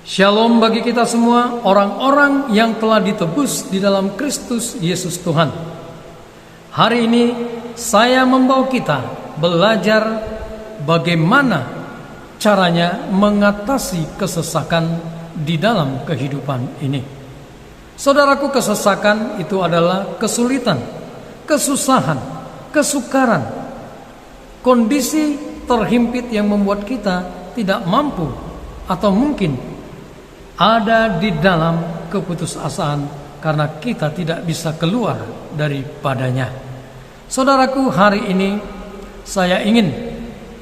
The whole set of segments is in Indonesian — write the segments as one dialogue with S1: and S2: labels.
S1: Shalom bagi kita semua, orang-orang yang telah ditebus di dalam Kristus Yesus Tuhan. Hari ini saya membawa kita belajar bagaimana caranya mengatasi kesesakan di dalam kehidupan ini. Saudaraku, kesesakan itu adalah kesulitan, kesusahan, kesukaran, kondisi terhimpit yang membuat kita tidak mampu atau mungkin ada di dalam keputusasaan karena kita tidak bisa keluar daripadanya. Saudaraku, hari ini saya ingin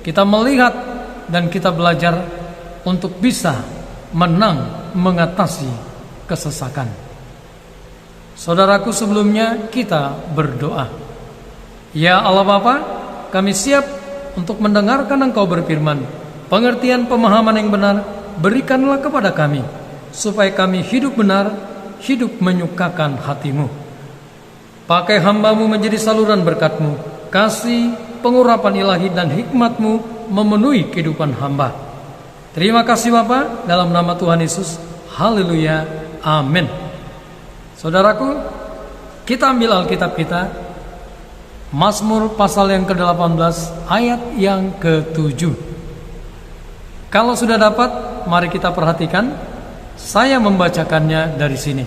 S1: kita melihat dan kita belajar untuk bisa menang mengatasi kesesakan. Saudaraku, sebelumnya kita berdoa. Ya Allah Bapa, kami siap untuk mendengarkan Engkau berfirman. Pengertian pemahaman yang benar berikanlah kepada kami, supaya kami hidup benar, hidup menyukakan hati-Mu. Pakai hamba-Mu menjadi saluran berkat-Mu, kasih, pengurapan ilahi dan hikmat-Mu memenuhi kehidupan hamba. Terima kasih Bapa, dalam nama Tuhan Yesus. Haleluya, amin. Saudaraku, kita ambil Alkitab kita, Mazmur pasal yang ke-18 ayat yang ke-7. Kalau sudah dapat, mari kita perhatikan. Saya membacakannya dari sini.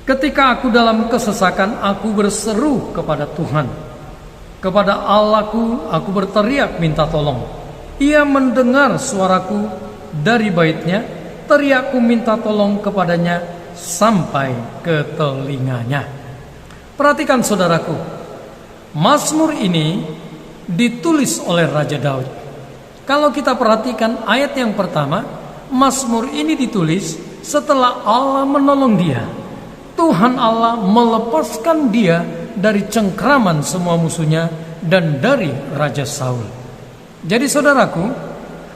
S1: Ketika aku dalam kesesakan, aku berseru kepada Tuhan. Kepada Allahku, aku berteriak minta tolong. Ia mendengar suaraku dari baitnya. Teriakku minta tolong kepadanya sampai ke telinganya. Perhatikan saudaraku, Mazmur ini ditulis oleh Raja Daud. Kalau kita perhatikan ayat yang pertama, Mazmur ini ditulis setelah Allah menolong dia. Tuhan Allah melepaskan dia dari cengkraman semua musuhnya dan dari Raja Saul. Jadi saudaraku,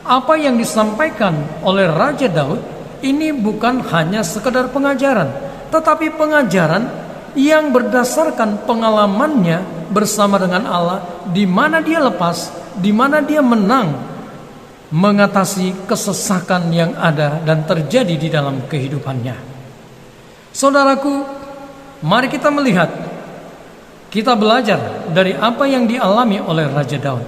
S1: apa yang disampaikan oleh Raja Daud ini bukan hanya sekedar pengajaran, tetapi pengajaran yang berdasarkan pengalamannya bersama dengan Allah, di mana dia lepas, di mana dia menang mengatasi kesesakan yang ada dan terjadi di dalam kehidupannya. Saudaraku, mari kita melihat, kita belajar dari apa yang dialami oleh Raja Daud.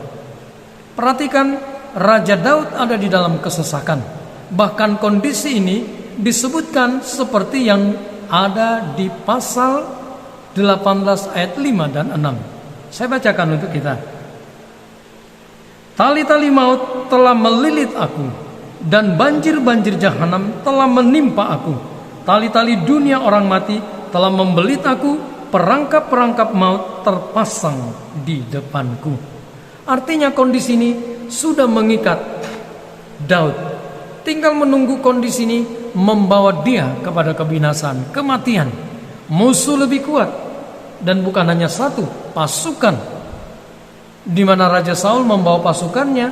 S1: Perhatikan, Raja Daud ada di dalam kesesakan. Bahkan kondisi ini disebutkan seperti yang ada di pasal 18 ayat 5 dan 6. Saya bacakan untuk kita. Tali-tali maut telah melilit aku, dan banjir-banjir jahanam telah menimpa aku. Tali-tali dunia orang mati telah membelit aku, perangkap-perangkap maut terpasang di depanku. Artinya kondisi ini sudah mengikat Daud. Tinggal menunggu kondisi ini membawa dia kepada kebinasan, kematian. Musuh lebih kuat, dan bukan hanya satu, pasukan, di mana Raja Saul membawa pasukannya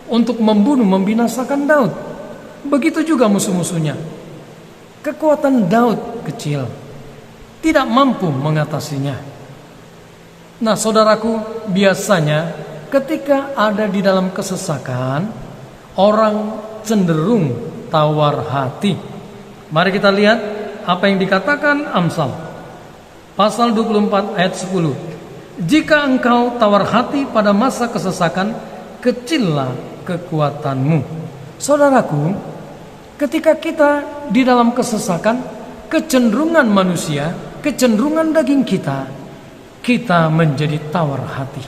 S1: untuk membunuh, membinasakan Daud. Begitu juga musuh-musuhnya. Kekuatan Daud kecil, tidak mampu mengatasinya. Nah saudaraku, biasanya ketika ada di dalam kesesakan, orang cenderung tawar hati. Mari kita lihat apa yang dikatakan Amsal pasal 24 ayat 10. Jika engkau tawar hati pada masa kesesakan, kecillah kekuatanmu. Saudaraku, ketika kita di dalam kesesakan, kecenderungan manusia, kecenderungan daging kita menjadi tawar hati.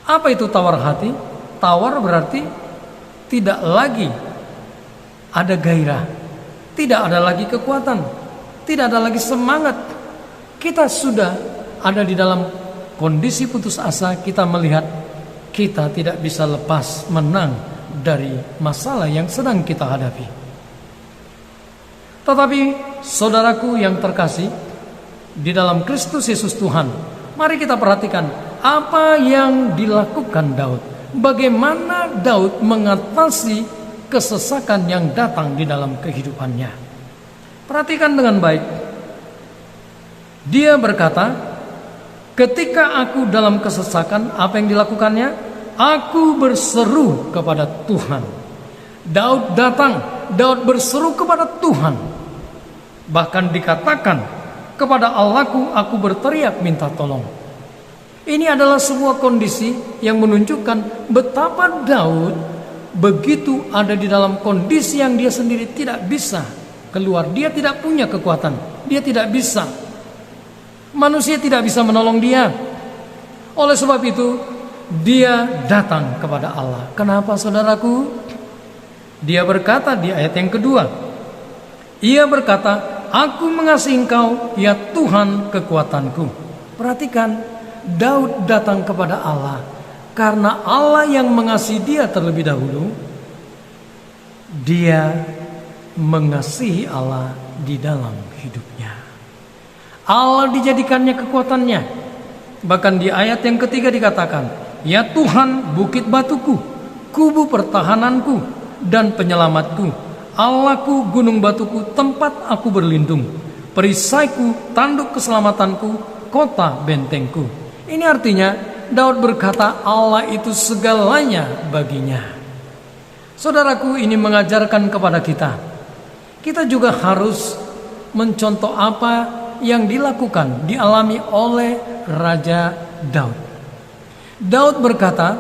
S1: Apa itu tawar hati? Tawar berarti tidak lagi ada gairah, tidak ada lagi kekuatan, tidak ada lagi semangat. Kita sudah ada di dalam kondisi putus asa. Kita melihat kita tidak bisa lepas menang dari masalah yang sedang kita hadapi. Tetapi saudaraku yang terkasih di dalam Kristus Yesus Tuhan, mari kita perhatikan apa yang dilakukan Daud. Bagaimana Daud mengatasi kesesakan yang datang di dalam kehidupannya. Perhatikan dengan baik. Dia berkata, ketika aku dalam kesesakan, apa yang dilakukannya? Aku berseru kepada Tuhan. Daud datang Daud berseru kepada Tuhan. Bahkan dikatakan, kepada Allahku aku berteriak minta tolong. Ini adalah sebuah kondisi yang menunjukkan betapa Daud begitu ada di dalam kondisi yang dia sendiri tidak bisa keluar. Dia tidak punya kekuatan. Dia tidak bisa. Manusia tidak bisa menolong dia. Oleh sebab itu, dia datang kepada Allah. Kenapa, saudaraku? Dia berkata di ayat yang kedua. Ia berkata, aku mengasihi Engkau, ya Tuhan kekuatanku. Perhatikan, Daud datang kepada Allah karena Allah yang mengasihi dia terlebih dahulu. Dia mengasihi Allah di dalam hidupnya. Allah dijadikannya kekuatannya. Bahkan di ayat yang ketiga dikatakan, ya Tuhan bukit batuku, kubu pertahananku dan penyelamatku, Allahku gunung batuku, tempat aku berlindung, perisaiku, tanduk keselamatanku, kota bentengku. Ini artinya Daud berkata Allah itu segalanya baginya. Saudaraku, ini mengajarkan kepada kita juga harus mencontoh apa yang dilakukan, dialami oleh Raja Daud. Daud berkata,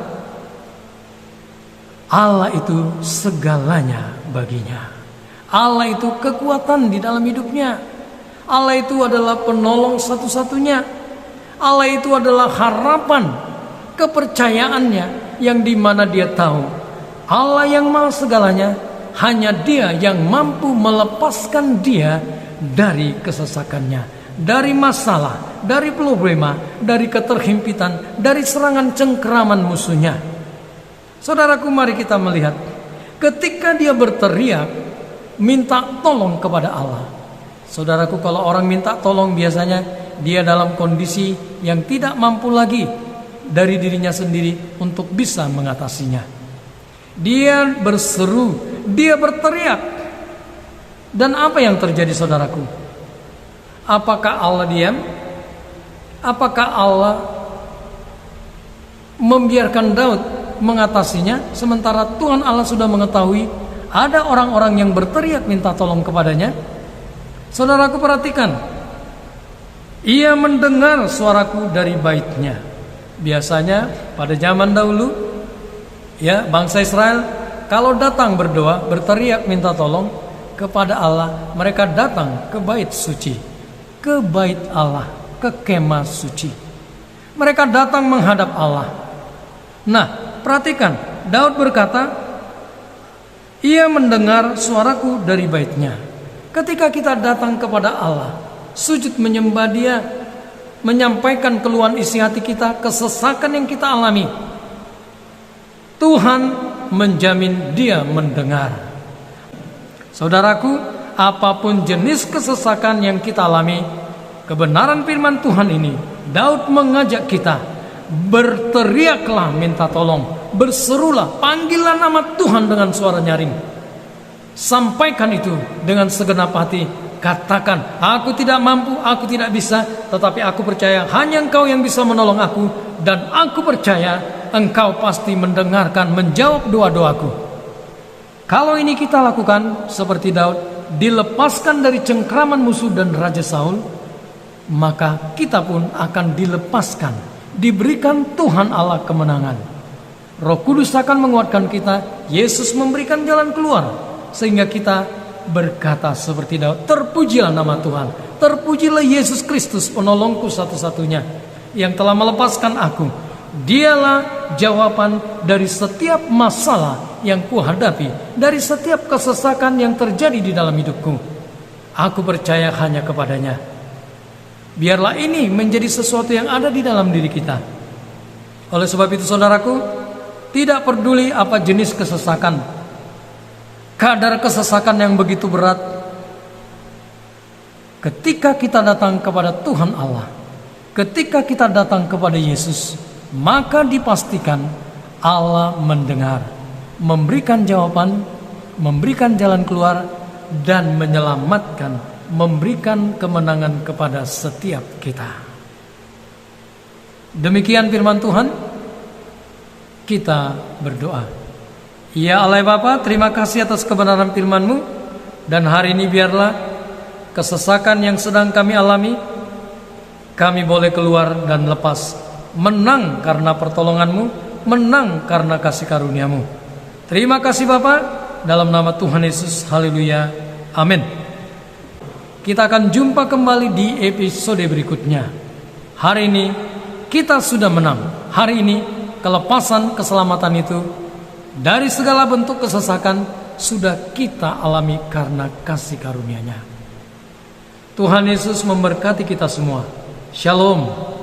S1: Allah itu segalanya baginya. Allah itu kekuatan di dalam hidupnya. Allah itu adalah penolong satu-satunya. Allah itu adalah harapan, kepercayaannya, yang dimana dia tahu Allah yang maha segalanya, hanya dia yang mampu melepaskan dia dari kesesakannya, dari masalah, dari problema, dari keterhimpitan, dari serangan cengkeraman musuhnya. Saudaraku, mari kita melihat ketika dia berteriak minta tolong kepada Allah. Saudaraku, kalau orang minta tolong biasanya dia dalam kondisi yang tidak mampu lagi dari dirinya sendiri untuk bisa mengatasinya. Dia berseru, dia berteriak. Dan apa yang terjadi, saudaraku? Apakah Allah diam? Apakah Allah membiarkan Daud mengatasinya, sementara Tuhan Allah sudah mengetahui ada orang-orang yang berteriak minta tolong kepadanya? Saudaraku, perhatikan. Ia mendengar suaraku dari baitnya. Biasanya pada zaman dahulu, ya, bangsa Israel kalau datang berdoa, berteriak minta tolong kepada Allah, mereka datang ke bait suci, ke bait Allah, ke kemah suci. Mereka datang menghadap Allah. Nah, perhatikan, Daud berkata, ia mendengar suaraku dari baitnya. Ketika kita datang kepada Allah, sujud menyembah dia, menyampaikan keluhan isi hati kita, kesesakan yang kita alami, Tuhan menjamin dia mendengar. Saudaraku, apapun jenis kesesakan yang kita alami, kebenaran firman Tuhan ini, Daud mengajak kita, berteriaklah minta tolong, berserulah, panggillah nama Tuhan dengan suara nyaring. Sampaikan itu dengan segenap hati. Katakan, aku tidak mampu, aku tidak bisa, tetapi aku percaya hanya Engkau yang bisa menolong aku, dan aku percaya Engkau pasti mendengarkan, menjawab doa-doaku. Kalau ini kita lakukan seperti Daud, dilepaskan dari cengkraman musuh dan Raja Saul, maka kita pun akan dilepaskan, diberikan Tuhan Allah kemenangan. Roh Kudus akan menguatkan kita, Yesus memberikan jalan keluar, sehingga kita berkata seperti Daud, terpujilah nama Tuhan, terpujilah Yesus Kristus penolongku satu-satunya, yang telah melepaskan aku. Dialah jawaban dari setiap masalah yang kuhadapi, dari setiap kesesakan yang terjadi di dalam hidupku. Aku percaya hanya kepadanya. Biarlah ini menjadi sesuatu yang ada di dalam diri kita. Oleh sebab itu, saudaraku, tidak peduli apa jenis kesesakan, kadar kesesakan yang begitu berat, ketika kita datang kepada Tuhan Allah, ketika kita datang kepada Yesus, maka dipastikan Allah mendengar, memberikan jawaban, memberikan jalan keluar, dan menyelamatkan, memberikan kemenangan kepada setiap kita. Demikian firman Tuhan. Kita berdoa. Ya Allah Bapa, terima kasih atas kebenaran firman-Mu. Dan hari ini biarlah kesesakan yang sedang kami alami, kami boleh keluar dan lepas, menang karena pertolongan-Mu, menang karena kasih karunia-Mu. Terima kasih Bapa, dalam nama Tuhan Yesus, haleluya, amin. Kita akan jumpa kembali di episode berikutnya. Hari ini kita sudah menang. Hari ini kelepasan keselamatan itu dari segala bentuk kesesakan sudah kita alami karena kasih karunia-Nya. Tuhan Yesus memberkati kita semua. Shalom.